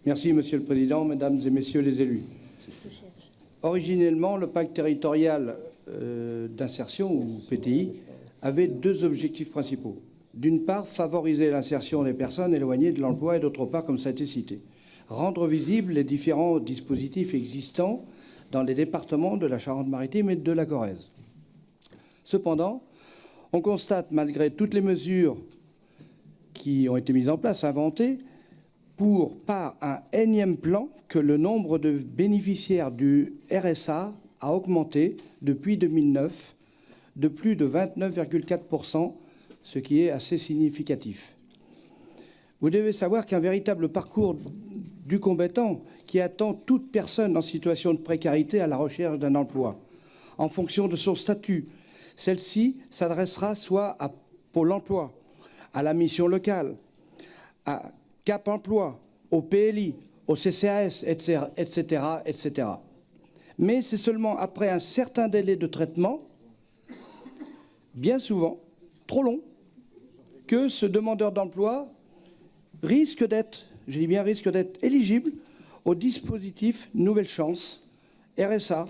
Merci, Monsieur le Président, Mesdames et Messieurs les élus. Originellement, le pacte territorial d'insertion, ou PTI, avait deux objectifs principaux. D'une part, favoriser l'insertion des personnes éloignées de l'emploi et d'autre part, comme ça a été cité, rendre visibles les différents dispositifs existants dans les départements de la Charente-Maritime et de la Corrèze. Cependant, on constate, malgré toutes les mesures qui ont été mises en place, inventées, par un énième plan, que le nombre de bénéficiaires du RSA a augmenté depuis 2009 de plus de 29,4%, ce qui est assez significatif. Vous devez savoir qu'un véritable parcours du combattant qui attend toute personne en situation de précarité à la recherche d'un emploi, en fonction de son statut. Celle-ci s'adressera soit à Pôle emploi, à la mission locale, à Cap emploi, au PLI, au CCAS, etc., etc. Mais c'est seulement après un certain délai de traitement, bien souvent, trop long, que ce demandeur d'emploi risque d'être, je dis bien risque d'être éligible au dispositif Nouvelle Chance, RSA,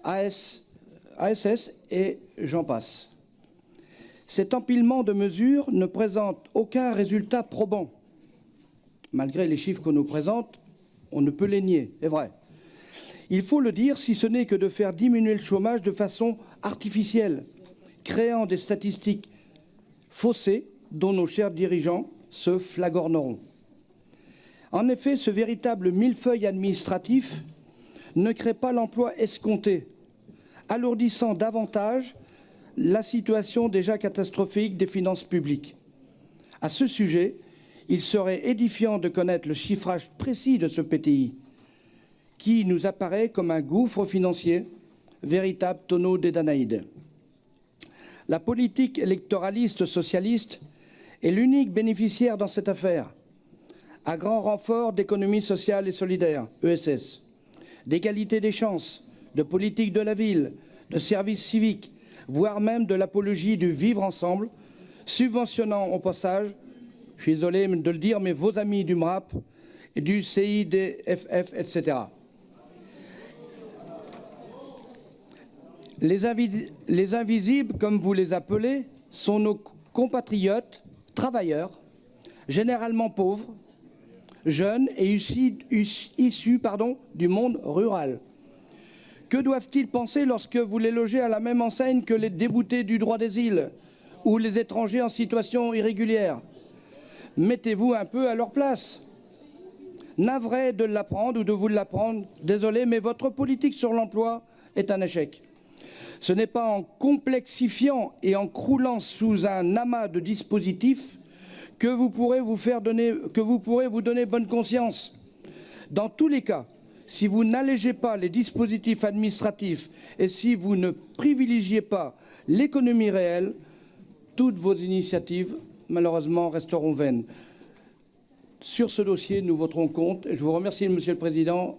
ASS et j'en passe. Cet empilement de mesures ne présente aucun résultat probant. Malgré les chiffres qu'on nous présente, on ne peut les nier, c'est vrai. Il faut le dire, si ce n'est que de faire diminuer le chômage de façon artificielle, créant des statistiques faussées dont nos chers dirigeants se flagorneront. En effet, ce véritable millefeuille administratif ne crée pas l'emploi escompté, alourdissant davantage la situation déjà catastrophique des finances publiques. À ce sujet, il serait édifiant de connaître le chiffrage précis de ce PTI, qui nous apparaît comme un gouffre financier, véritable tonneau des Danaïdes. La politique électoraliste socialiste est l'unique bénéficiaire dans cette affaire, à grand renfort d'économie sociale et solidaire, ESS, d'égalité des chances, de politique de la ville, de services civiques, voire même de l'apologie du vivre ensemble, subventionnant au passage, je suis désolé de le dire, mais vos amis du MRAP, et du CIDFF, etc. Les invisibles, comme vous les appelez, sont nos compatriotes travailleurs, généralement pauvres, jeunes et issus du monde rural. Que doivent-ils penser lorsque vous les logez à la même enseigne que les déboutés du droit d'asile ou les étrangers en situation irrégulière? Mettez-vous un peu à leur place. Navré de l'apprendre ou de vous l'apprendre, désolé, mais votre politique sur l'emploi est un échec. Ce n'est pas en complexifiant et en croulant sous un amas de dispositifs que vous pourrez vous donner bonne conscience. Dans tous les cas, si vous n'allégez pas les dispositifs administratifs et si vous ne privilégiez pas l'économie réelle, toutes vos initiatives, malheureusement, resteront vaines. Sur ce dossier, nous voterons contre. Je vous remercie, Monsieur le Président.